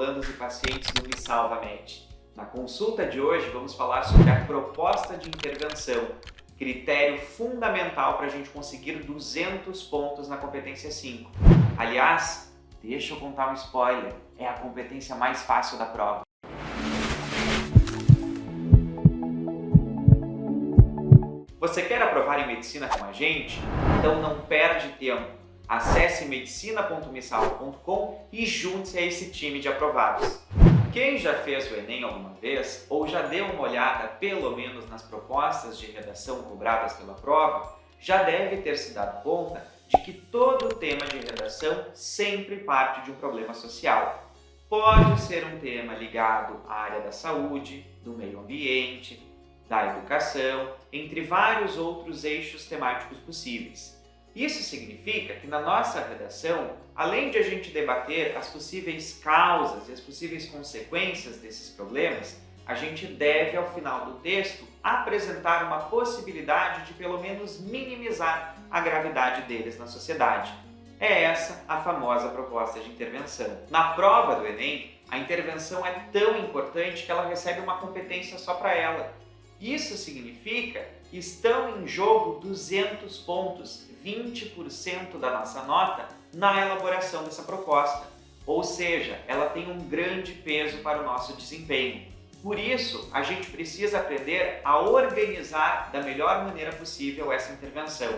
triangulandos e pacientes do Me Salva Med. Na consulta de hoje vamos falar sobre a proposta de intervenção, critério fundamental para a gente conseguir 200 pontos na competência 5. Aliás, deixa eu contar um spoiler, é a competência mais fácil da prova. Você quer aprovar em medicina com a gente? Então não perde tempo. Acesse medicina.mesalva.com e junte-se a esse time de aprovados. Quem já fez o Enem alguma vez ou já deu uma olhada pelo menos nas propostas de redação cobradas pela prova, já deve ter se dado conta de que todo o tema de redação sempre parte de um problema social. Pode ser um tema ligado à área da saúde, do meio ambiente, da educação, entre vários outros eixos temáticos possíveis. Isso significa que na nossa redação, além de a gente debater as possíveis causas e as possíveis consequências desses problemas, a gente deve, ao final do texto, apresentar uma possibilidade de pelo menos minimizar a gravidade deles na sociedade. É essa a famosa proposta de intervenção. Na prova do Enem, a intervenção é tão importante que ela recebe uma competência só para ela. Isso significa que estão em jogo 200 pontos, 20% da nossa nota, na elaboração dessa proposta. Ou seja, ela tem um grande peso para o nosso desempenho. Por isso, a gente precisa aprender a organizar da melhor maneira possível essa intervenção.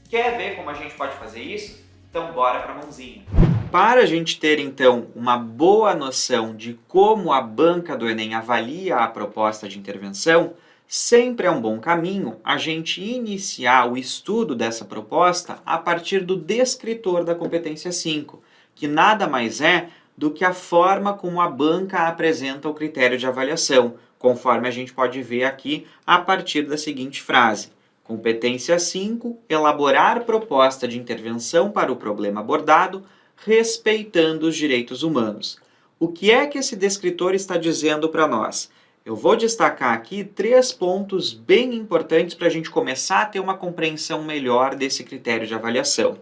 Quer ver como a gente pode fazer isso? Então bora para a mãozinha. Para a gente ter, então, uma boa noção de como a banca do Enem avalia a proposta de intervenção, sempre é um bom caminho a gente iniciar o estudo dessa proposta a partir do descritor da competência 5, que nada mais é do que a forma como a banca apresenta o critério de avaliação, conforme a gente pode ver aqui a partir da seguinte frase. Competência 5, elaborar proposta de intervenção para o problema abordado, respeitando os direitos humanos. O que é que esse descritor está dizendo para nós? Eu vou destacar aqui 3 pontos bem importantes para a gente começar a ter uma compreensão melhor desse critério de avaliação.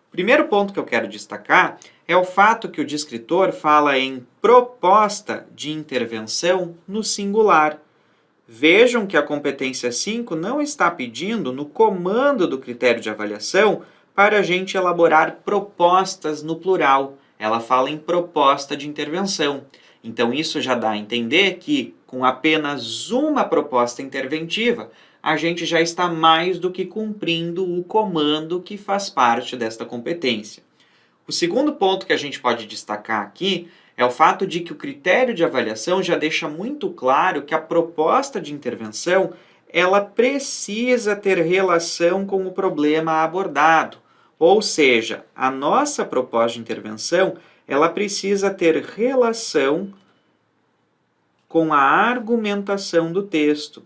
O primeiro ponto que eu quero destacar é o fato que o descritor fala em proposta de intervenção no singular. Vejam que a competência 5 não está pedindo no comando do critério de avaliação para a gente elaborar propostas no plural. Ela fala em proposta de intervenção. Então isso já dá a entender que com apenas uma proposta interventiva, a gente já está mais do que cumprindo o comando que faz parte desta competência. O segundo ponto que a gente pode destacar aqui é o fato de que o critério de avaliação já deixa muito claro que a proposta de intervenção ela precisa ter relação com o problema abordado. Ou seja, a nossa proposta de intervenção ela precisa ter relação com a argumentação do texto.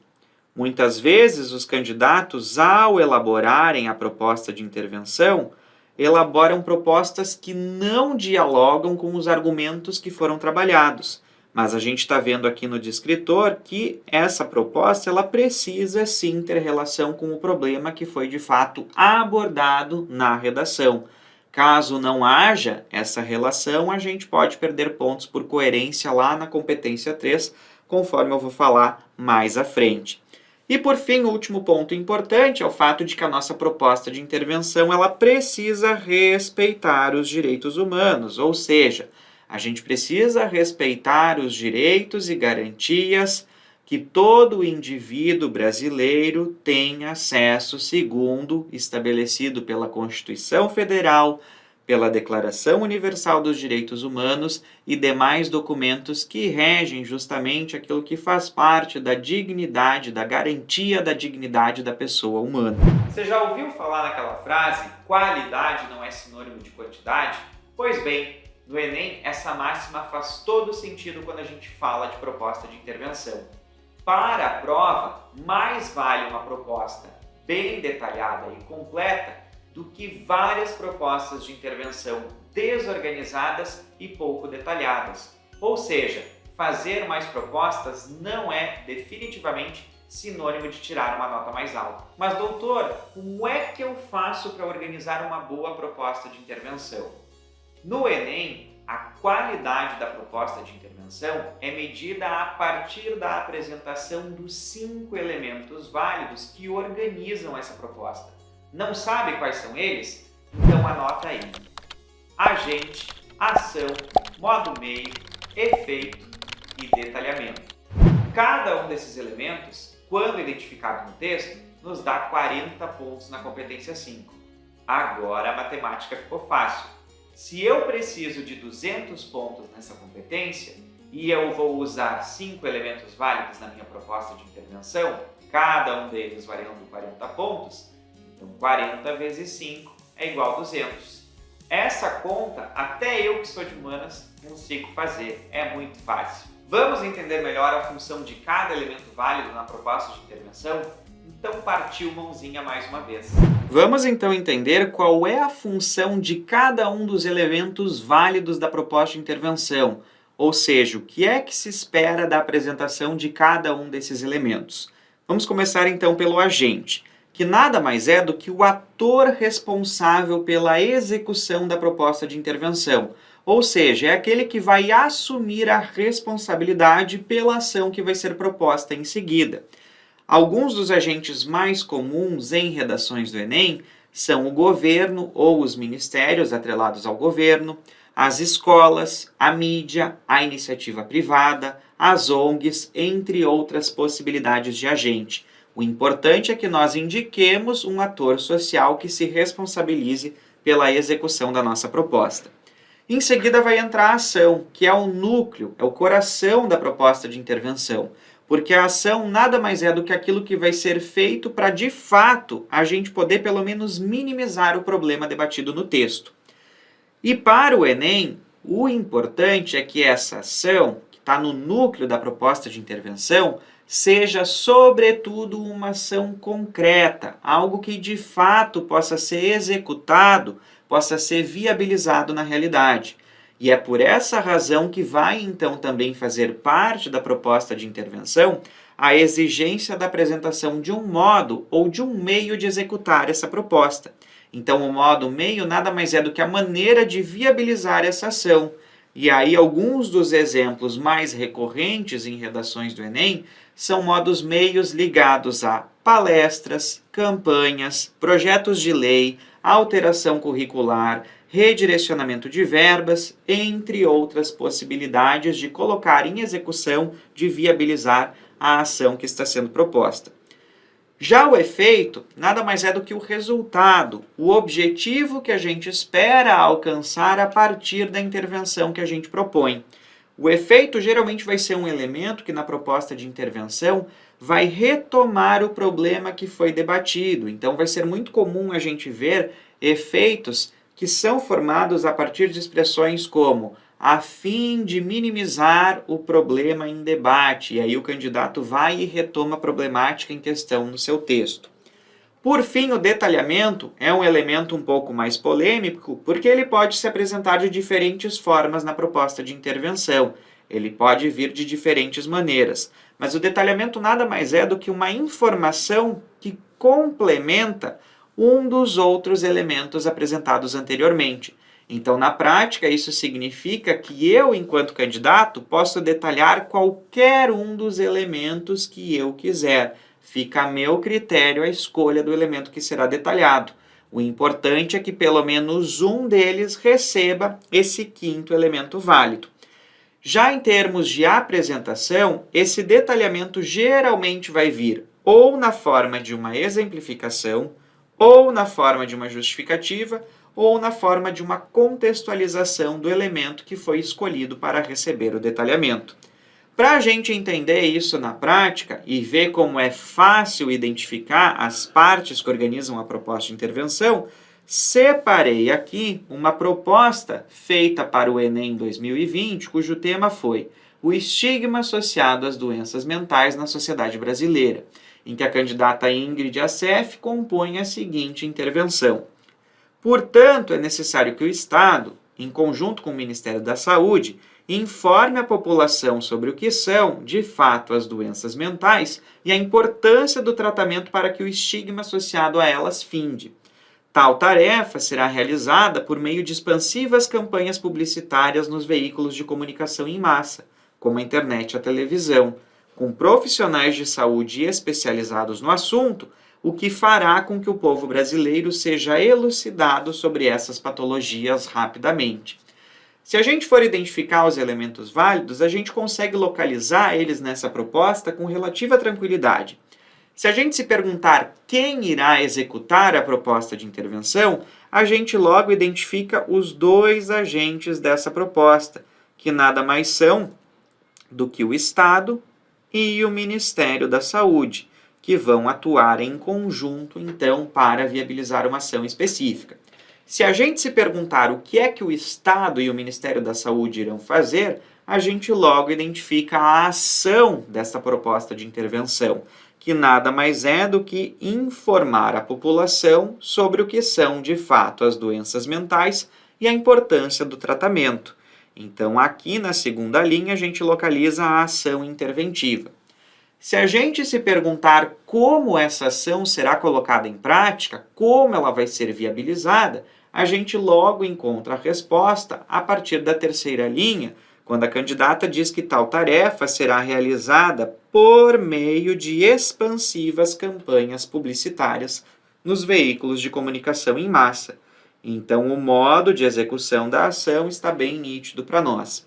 Muitas vezes, os candidatos, ao elaborarem a proposta de intervenção, elaboram propostas que não dialogam com os argumentos que foram trabalhados. Mas a gente está vendo aqui no descritor que essa proposta ela precisa sim ter relação com o problema que foi de fato abordado na redação. Caso não haja essa relação, a gente pode perder pontos por coerência lá na competência 3, conforme eu vou falar mais à frente. E por fim, o último ponto importante é o fato de que a nossa proposta de intervenção ela precisa respeitar os direitos humanos, ou seja, a gente precisa respeitar os direitos e garantias que todo indivíduo brasileiro tem acesso segundo estabelecido pela Constituição Federal, pela Declaração Universal dos Direitos Humanos e demais documentos que regem justamente aquilo que faz parte da dignidade, da garantia da dignidade da pessoa humana. Você já ouviu falar naquela frase, qualidade não é sinônimo de quantidade? Pois bem, no Enem essa máxima faz todo sentido quando a gente fala de proposta de intervenção. Para a prova, mais vale uma proposta bem detalhada e completa do que várias propostas de intervenção desorganizadas e pouco detalhadas. Ou seja, fazer mais propostas não é definitivamente sinônimo de tirar uma nota mais alta. Mas doutor, como é que eu faço para organizar uma boa proposta de intervenção? No Enem, A qualidade da proposta de intervenção é medida a partir da apresentação dos 5 elementos válidos que organizam essa proposta. Não sabe quais são eles? Então anota aí. Agente, ação, modo meio, efeito e detalhamento. Cada um desses elementos, quando identificado no texto, nos dá 40 pontos na competência 5. Agora a matemática ficou fácil. Se eu preciso de 200 pontos nessa competência e eu vou usar 5 elementos válidos na minha proposta de intervenção, cada um deles valendo 40 pontos, então 40 vezes 5 é igual a 200. Essa conta, até eu que sou de humanas, consigo fazer. É muito fácil. Vamos entender melhor a função de cada elemento válido na proposta de intervenção? Então partiu mãozinha mais uma vez. Vamos então entender qual é a função de cada um dos elementos válidos da proposta de intervenção, ou seja, o que é que se espera da apresentação de cada um desses elementos. Vamos começar então pelo agente, que nada mais é do que o ator responsável pela execução da proposta de intervenção, ou seja, é aquele que vai assumir a responsabilidade pela ação que vai ser proposta em seguida. Alguns dos agentes mais comuns em redações do Enem são o governo ou os ministérios atrelados ao governo, as escolas, a mídia, a iniciativa privada, as ONGs, entre outras possibilidades de agente. O importante é que nós indiquemos um ator social que se responsabilize pela execução da nossa proposta. Em seguida vai entrar a ação, que é o núcleo, é o coração da proposta de intervenção. Porque a ação nada mais é do que aquilo que vai ser feito para, de fato, a gente poder pelo menos minimizar o problema debatido no texto. E para o Enem, o importante é que essa ação, que está no núcleo da proposta de intervenção, seja, sobretudo, uma ação concreta, algo que, de fato, possa ser executado, possa ser viabilizado na realidade. E é por essa razão que vai, então, também fazer parte da proposta de intervenção a exigência da apresentação de um modo ou de um meio de executar essa proposta. Então, o modo meio nada mais é do que a maneira de viabilizar essa ação. E aí, alguns dos exemplos mais recorrentes em redações do Enem são modos meios ligados a palestras, campanhas, projetos de lei, alteração curricular, redirecionamento de verbas, entre outras possibilidades de colocar em execução, de viabilizar a ação que está sendo proposta. Já o efeito nada mais é do que o resultado, o objetivo que a gente espera alcançar a partir da intervenção que a gente propõe. O efeito geralmente vai ser um elemento que na proposta de intervenção vai retomar o problema que foi debatido. Então vai ser muito comum a gente ver efeitos que são formados a partir de expressões como a fim de minimizar o problema em debate, e aí o candidato vai e retoma a problemática em questão no seu texto. Por fim, o detalhamento é um elemento um pouco mais polêmico, porque ele pode se apresentar de diferentes formas na proposta de intervenção. Ele pode vir de diferentes maneiras, mas o detalhamento nada mais é do que uma informação que complementa um dos outros elementos apresentados anteriormente. Então, na prática, isso significa que eu, enquanto candidato, posso detalhar qualquer um dos elementos que eu quiser. Fica a meu critério a escolha do elemento que será detalhado. O importante é que pelo menos um deles receba esse quinto elemento válido. Já em termos de apresentação, esse detalhamento geralmente vai vir ou na forma de uma exemplificação, ou na forma de uma justificativa, ou na forma de uma contextualização do elemento que foi escolhido para receber o detalhamento. Para a gente entender isso na prática e ver como é fácil identificar as partes que organizam a proposta de intervenção, separei aqui uma proposta feita para o Enem 2020, cujo tema foi o estigma associado às doenças mentais na sociedade brasileira, em que a candidata Ingrid Assef compõe a seguinte intervenção. Portanto, é necessário que o Estado, em conjunto com o Ministério da Saúde, informe a população sobre o que são, de fato, as doenças mentais e a importância do tratamento para que o estigma associado a elas finde. Tal tarefa será realizada por meio de expansivas campanhas publicitárias nos veículos de comunicação em massa, como a internet e a televisão, com profissionais de saúde especializados no assunto, o que fará com que o povo brasileiro seja elucidado sobre essas patologias rapidamente. Se a gente for identificar os elementos válidos, a gente consegue localizar eles nessa proposta com relativa tranquilidade. Se a gente se perguntar quem irá executar a proposta de intervenção, a gente logo identifica os dois agentes dessa proposta, que nada mais são do que o Estado e o Ministério da Saúde, que vão atuar em conjunto, então, para viabilizar uma ação específica. Se a gente se perguntar o que é que o Estado e o Ministério da Saúde irão fazer, a gente logo identifica a ação dessa proposta de intervenção, que nada mais é do que informar a população sobre o que são de fato as doenças mentais e a importância do tratamento. Então, aqui na segunda linha, a gente localiza a ação interventiva. Se a gente se perguntar como essa ação será colocada em prática, como ela vai ser viabilizada, a gente logo encontra a resposta a partir da terceira linha, quando a candidata diz que tal tarefa será realizada por meio de expansivas campanhas publicitárias nos veículos de comunicação em massa. Então, o modo de execução da ação está bem nítido para nós.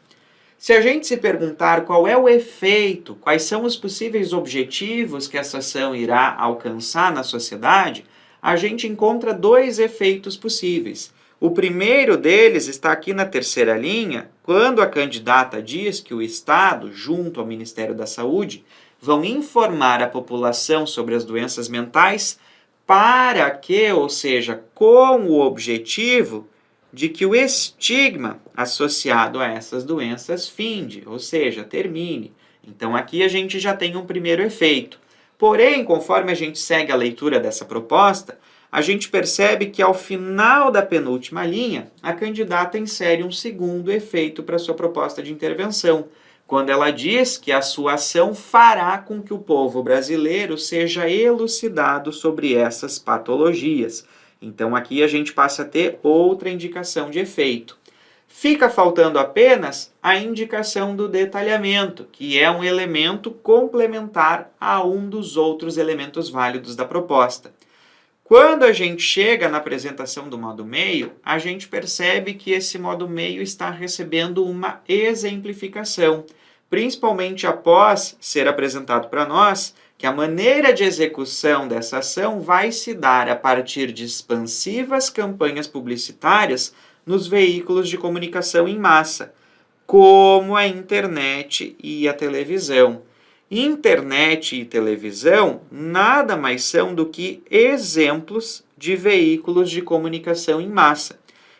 Se a gente se perguntar qual é o efeito, quais são os possíveis objetivos que essa ação irá alcançar na sociedade, a gente encontra dois efeitos possíveis. O primeiro deles está aqui na terceira linha, quando a candidata diz que o Estado, junto ao Ministério da Saúde, vão informar a população sobre as doenças mentais para que, ou seja, com o objetivo de que o estigma associado a essas doenças finde, ou seja, termine. Então aqui a gente já tem um primeiro efeito. Porém, conforme a gente segue a leitura dessa proposta, a gente percebe que ao final da penúltima linha, a candidata insere um segundo efeito para sua proposta de intervenção, quando ela diz que a sua ação fará com que o povo brasileiro seja elucidado sobre essas patologias. Então aqui a gente passa a ter outra indicação de efeito. Fica faltando apenas a indicação do detalhamento, que é um elemento complementar a um dos outros elementos válidos da proposta. Quando a gente chega na apresentação do modo meio, a gente percebe que esse modo meio está recebendo uma exemplificação, principalmente após ser apresentado para nós que a maneira de execução dessa ação vai se dar a partir de expansivas campanhas publicitárias nos veículos de comunicação em massa, como a internet e a televisão. Internet e televisão nada mais são do que exemplos de veículos de comunicação em massa.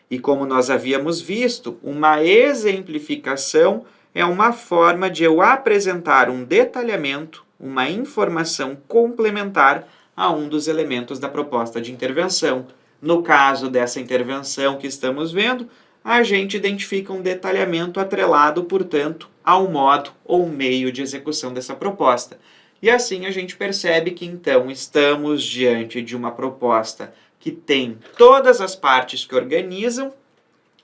E como nós havíamos visto, uma exemplificação é uma forma de eu apresentar um detalhamento, uma informação complementar a um dos elementos da proposta de intervenção. No caso dessa intervenção que estamos vendo, a gente identifica um detalhamento atrelado, portanto, ao modo ou meio de execução dessa proposta. E assim a gente percebe que, então, estamos diante de uma proposta que tem todas as partes que organizam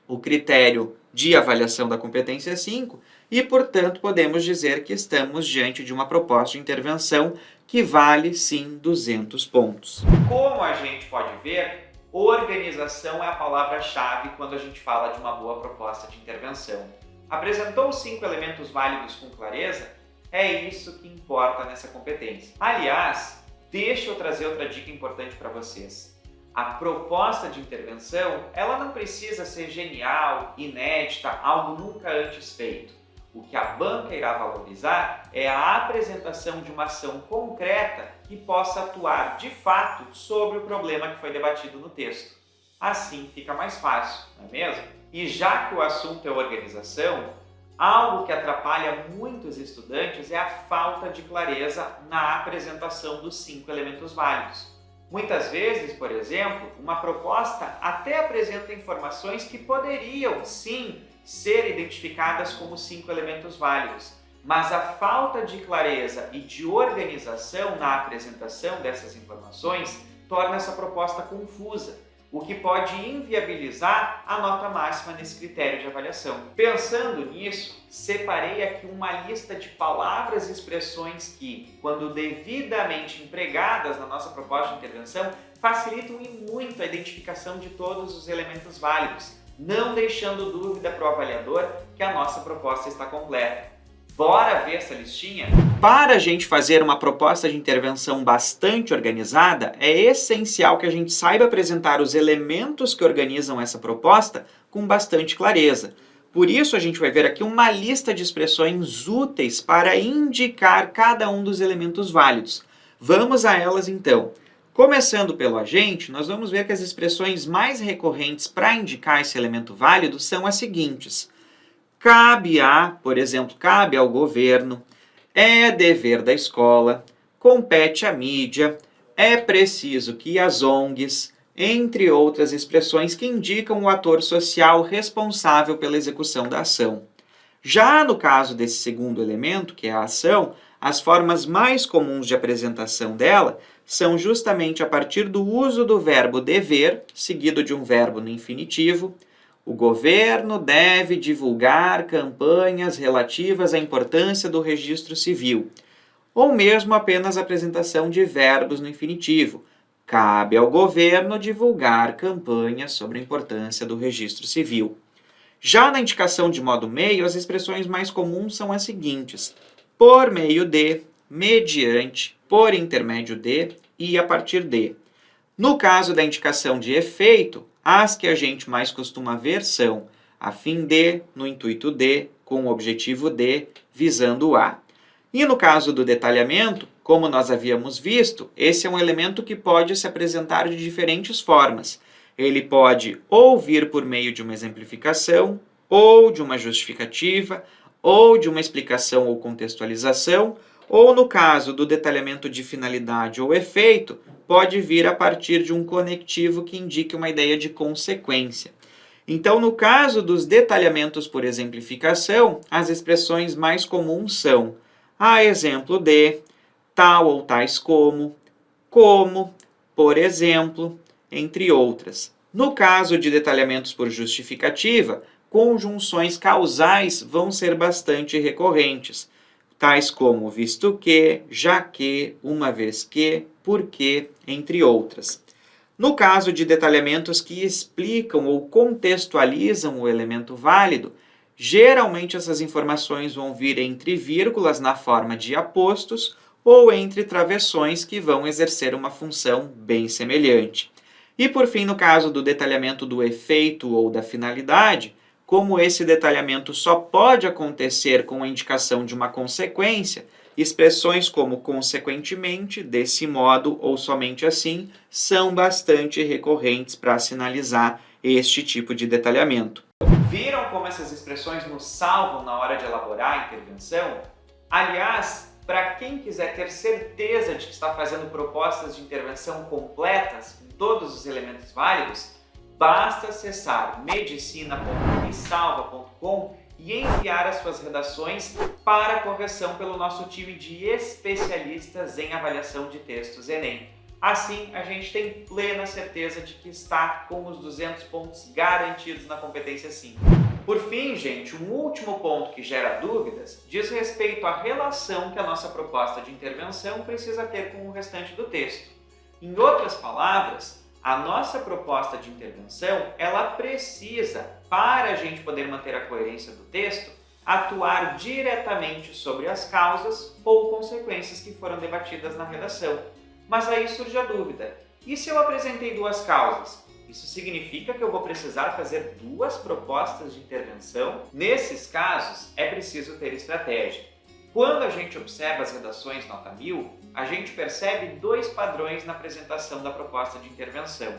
o critério de avaliação da competência 5 e, portanto, podemos dizer que estamos diante de uma proposta de intervenção que vale, sim, 200 pontos. Como a gente pode ver, organização é a palavra-chave quando a gente fala de uma boa proposta de intervenção. Apresentou os 5 elementos válidos com clareza? É isso que importa nessa competência. Aliás, deixa eu trazer outra dica importante para vocês. A proposta de intervenção, ela não precisa ser genial, inédita, algo nunca antes feito. O que a banca irá valorizar é a apresentação de uma ação concreta que possa atuar de fato sobre o problema que foi debatido no texto. Assim fica mais fácil, não é mesmo? E já que o assunto é organização, algo que atrapalha muitos estudantes é a falta de clareza na apresentação dos 5 elementos válidos. Muitas vezes, por exemplo, uma proposta até apresenta informações que poderiam, sim, ser identificadas como 5 elementos válidos, mas a falta de clareza e de organização na apresentação dessas informações torna essa proposta confusa. o que pode inviabilizar a nota máxima nesse critério de avaliação. Pensando nisso, separei aqui uma lista de palavras e expressões que, quando devidamente empregadas na nossa proposta de intervenção, facilitam e muito a identificação de todos os elementos válidos, não deixando dúvida para o avaliador que a nossa proposta está completa. Bora ver essa listinha? Para a gente fazer uma proposta de intervenção bastante organizada, é essencial que a gente saiba apresentar os elementos que organizam essa proposta com bastante clareza. Por isso, a gente vai ver aqui uma lista de expressões úteis para indicar cada um dos elementos válidos. Vamos a elas então. Começando pelo agente, nós vamos ver que as expressões mais recorrentes para indicar esse elemento válido são as seguintes. Cabe a, por exemplo, cabe ao governo, é dever da escola, compete à mídia, é preciso que as ONGs, entre outras expressões que indicam o ator social responsável pela execução da ação. Já no caso desse segundo elemento, que é a ação, as formas mais comuns de apresentação dela são justamente a partir do uso do verbo dever, seguido de um verbo no infinitivo. O governo deve divulgar campanhas relativas à importância do registro civil, ou mesmo apenas a apresentação de verbos no infinitivo. Cabe ao governo divulgar campanhas sobre a importância do registro civil. Já na indicação de modo meio, as expressões mais comuns são as seguintes: por meio de, mediante, por intermédio de e a partir de. No caso da indicação de efeito, as que a gente mais costuma ver são a fim de, no intuito de, com o objetivo de, visando a. E no caso do detalhamento, como nós havíamos visto, esse é um elemento que pode se apresentar de diferentes formas. Ele pode ou vir por meio de uma exemplificação, ou de uma justificativa, ou de uma explicação ou contextualização, ou no caso do detalhamento de finalidade ou efeito, pode vir a partir de um conectivo que indique uma ideia de consequência. Então, no caso dos detalhamentos por exemplificação, as expressões mais comuns são a exemplo de, tal ou tais como, por exemplo, entre outras. No caso de detalhamentos por justificativa, conjunções causais vão ser bastante recorrentes, tais como visto que, já que, uma vez que, porque, entre outras. No caso de detalhamentos que explicam ou contextualizam o elemento válido, geralmente essas informações vão vir entre vírgulas na forma de apostos ou entre travessões que vão exercer uma função bem semelhante. E por fim, no caso do detalhamento do efeito ou da finalidade, como esse detalhamento só pode acontecer com a indicação de uma consequência, expressões como consequentemente, desse modo ou somente assim são bastante recorrentes para sinalizar este tipo de detalhamento. Viram como essas expressões nos salvam na hora de elaborar a intervenção? Aliás, para quem quiser ter certeza de que está fazendo propostas de intervenção completas, com todos os elementos válidos, basta acessar medicina.mesalva.com e enviar as suas redações para correção pelo nosso time de especialistas em avaliação de textos Enem. Assim, a gente tem plena certeza de que está com os 200 pontos garantidos na competência 5. Por fim, gente, um último ponto que gera dúvidas diz respeito à relação que a nossa proposta de intervenção precisa ter com o restante do texto. Em outras palavras, a nossa proposta de intervenção, ela precisa, para a gente poder manter a coerência do texto, atuar diretamente sobre as causas ou consequências que foram debatidas na redação. Mas aí surge a dúvida, e se eu apresentei duas causas? Isso significa que eu vou precisar fazer duas propostas de intervenção? Nesses casos, é preciso ter estratégia. Quando a gente observa as redações nota 1000, a gente percebe dois padrões na apresentação da proposta de intervenção.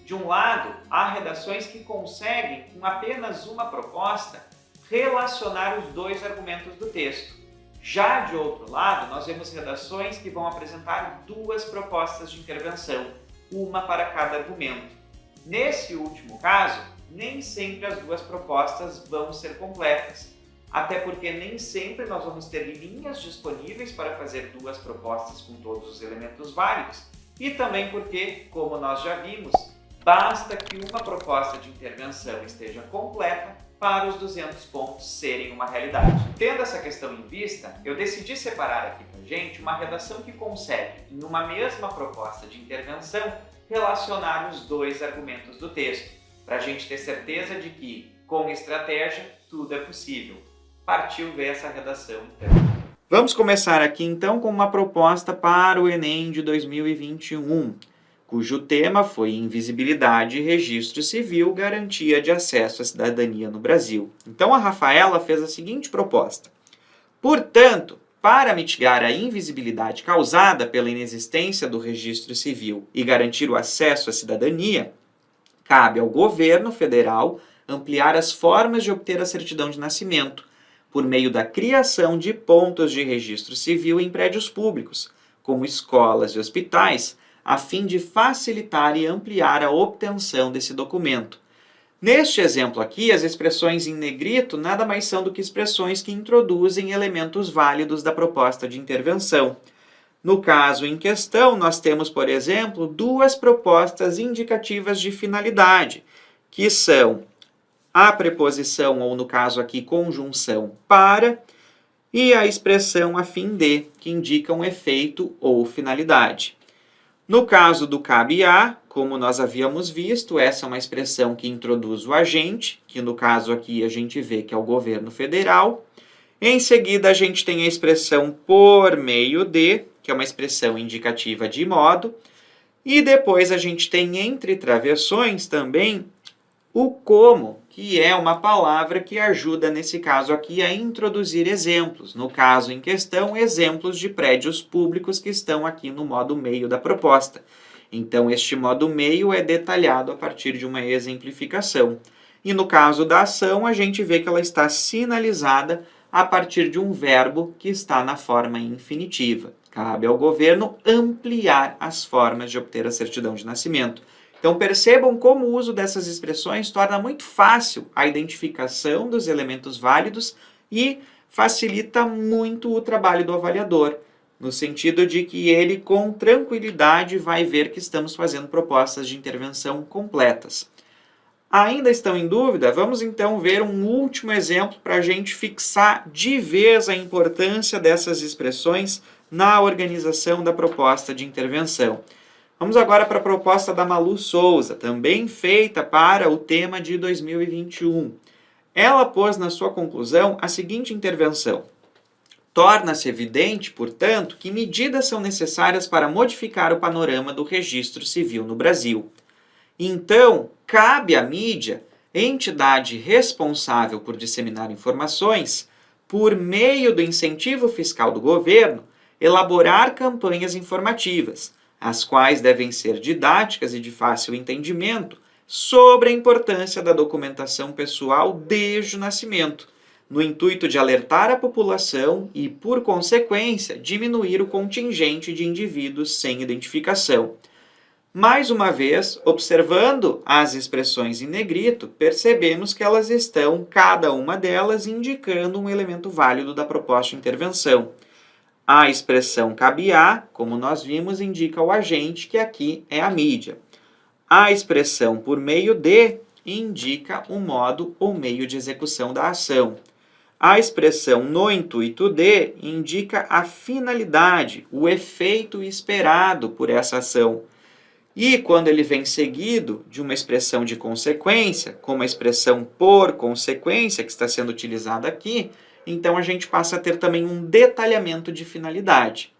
De um lado, há redações que conseguem, com apenas uma proposta, relacionar os dois argumentos do texto. Já de outro lado, nós vemos redações que vão apresentar duas propostas de intervenção, uma para cada argumento. Nesse último caso, nem sempre as duas propostas vão ser completas, até porque nem sempre nós vamos ter linhas disponíveis para fazer duas propostas com todos os elementos válidos, e também porque, como nós já vimos, Basta que uma proposta de intervenção esteja completa para os 200 pontos serem uma realidade. Tendo essa questão em vista, eu decidi separar aqui para a gente uma redação que consegue, em uma mesma proposta de intervenção, relacionar os dois argumentos do texto, para a gente ter certeza de que, com estratégia, tudo é possível. Partiu ver essa redação, então. Vamos começar aqui, então, com uma proposta para o Enem de 2021, cujo tema foi Invisibilidade e Registro Civil, Garantia de Acesso à Cidadania no Brasil. Então, a Rafaela fez a seguinte proposta. Portanto, para mitigar a invisibilidade causada pela inexistência do registro civil e garantir o acesso à cidadania, cabe ao governo federal ampliar as formas de obter a certidão de nascimento, por meio da criação de pontos de registro civil em prédios públicos, como escolas e hospitais, a fim de facilitar e ampliar a obtenção desse documento. Neste exemplo aqui, as expressões em negrito nada mais são do que expressões que introduzem elementos válidos da proposta de intervenção. No caso em questão, nós temos, por exemplo, duas propostas indicativas de finalidade, que são a preposição, ou no caso aqui, conjunção para, e a expressão a fim de, que indica um efeito ou finalidade. No caso do cabe-a, como nós havíamos visto, essa é uma expressão que introduz o agente, que no caso aqui a gente vê que é o governo federal. Em seguida, a gente tem a expressão por meio de, que é uma expressão indicativa de modo. E depois a gente tem entre travessões também o como, que é uma palavra que ajuda, nesse caso aqui, a introduzir exemplos. No caso em questão, exemplos de prédios públicos que estão aqui no modo meio da proposta. Então, este modo meio é detalhado a partir de uma exemplificação. E no caso da ação, a gente vê que ela está sinalizada a partir de um verbo que está na forma infinitiva. Cabe ao governo ampliar as formas de obter a certidão de nascimento. Então, percebam como o uso dessas expressões torna muito fácil a identificação dos elementos válidos e facilita muito o trabalho do avaliador, no sentido de que ele, com tranquilidade, vai ver que estamos fazendo propostas de intervenção completas. Ainda estão em dúvida? Vamos então ver um último exemplo para a gente fixar de vez a importância dessas expressões na organização da proposta de intervenção. Vamos agora para a proposta da Malu Souza, também feita para o tema de 2021. Ela pôs na sua conclusão a seguinte intervenção. Torna-se evidente, portanto, que medidas são necessárias para modificar o panorama do registro civil no Brasil. Então, cabe à mídia, entidade responsável por disseminar informações, por meio do incentivo fiscal do governo, elaborar campanhas informativas, as quais devem ser didáticas e de fácil entendimento, sobre a importância da documentação pessoal desde o nascimento, no intuito de alertar a população e, por consequência, diminuir o contingente de indivíduos sem identificação. Mais uma vez, observando as expressões em negrito, percebemos que elas estão, cada uma delas, indicando um elemento válido da proposta de intervenção. A expressão cabe-a, como nós vimos, indica o agente, que aqui é a mídia. A expressão por meio de indica o modo ou meio de execução da ação. A expressão no intuito de indica a finalidade, o efeito esperado por essa ação. E quando ele vem seguido de uma expressão de consequência, como a expressão por consequência, que está sendo utilizada aqui, então a gente passa a ter também um detalhamento de finalidade.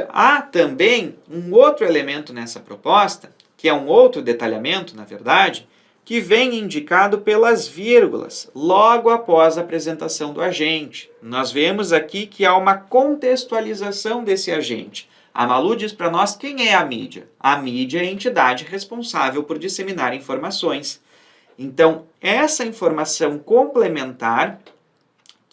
Há também um outro elemento nessa proposta, que é um outro detalhamento, na verdade, que vem indicado pelas vírgulas, logo após a apresentação do agente. Nós vemos aqui que há uma contextualização desse agente. A Malu diz para nós quem é a mídia. A mídia é a entidade responsável por disseminar informações. Então, essa informação complementar,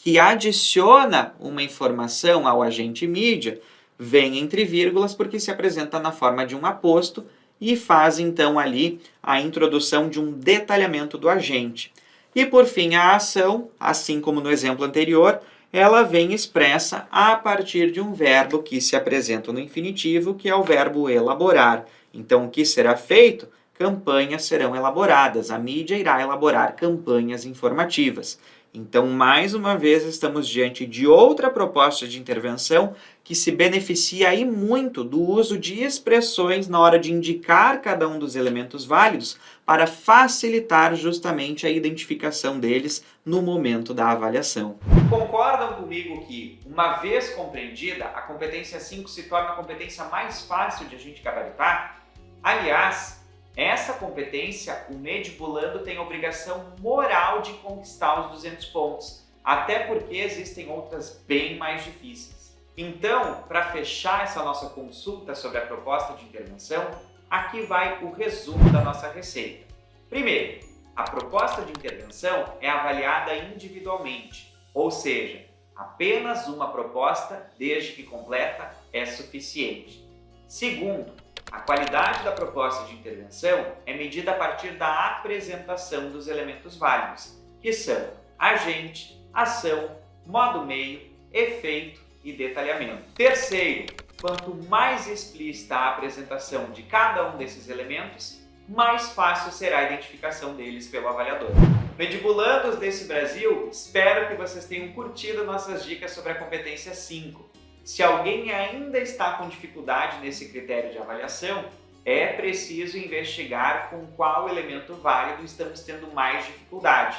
que adiciona uma informação ao agente mídia, vem entre vírgulas porque se apresenta na forma de um aposto e faz então ali a introdução de um detalhamento do agente. E por fim, a ação, assim como no exemplo anterior, ela vem expressa a partir de um verbo que se apresenta no infinitivo, que é o verbo elaborar. Então, o que será feito? campanhas serão elaboradas, a mídia irá elaborar campanhas informativas. Então, mais uma vez, estamos diante de outra proposta de intervenção que se beneficia aí muito do uso de expressões na hora de indicar cada um dos elementos válidos para facilitar justamente a identificação deles no momento da avaliação. Concordam comigo que, uma vez compreendida, a competência 5 se torna a competência mais fácil de a gente gabaritar? Aliás, essa competência, o medibulando tem a obrigação moral de conquistar os 200 pontos, até porque existem outras bem mais difíceis. Então, para fechar essa nossa consulta sobre a proposta de intervenção, aqui vai o resumo da nossa receita. Primeiro, a proposta de intervenção é avaliada individualmente, ou seja, apenas uma proposta, desde que completa, é suficiente. Segundo, a qualidade da proposta de intervenção é medida a partir da apresentação dos elementos válidos, que são agente, ação, modo meio, efeito e detalhamento. Terceiro, quanto mais explícita a apresentação de cada um desses elementos, mais fácil será a identificação deles pelo avaliador. Medibulandos desse Brasil, espero que vocês tenham curtido nossas dicas sobre a competência 5. Se alguém ainda está com dificuldade nesse critério de avaliação, é preciso investigar com qual elemento válido estamos tendo mais dificuldade.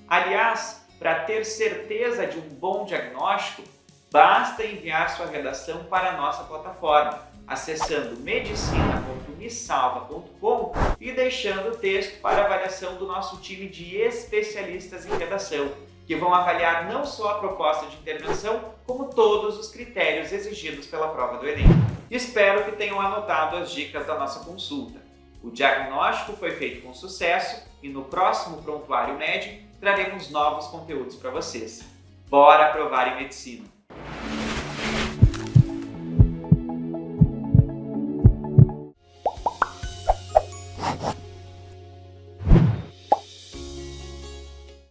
Aliás, para ter certeza de um bom diagnóstico, basta enviar sua redação para a nossa plataforma, acessando medicina.mesalva.com e deixando o texto para avaliação do nosso time de especialistas em redação, que vão avaliar não só a proposta de intervenção, como todos os critérios exigidos pela prova do Enem. Espero que tenham anotado as dicas da nossa consulta. O diagnóstico foi feito com sucesso e no próximo Prontuário MED traremos novos conteúdos para vocês. Bora aprovar em medicina!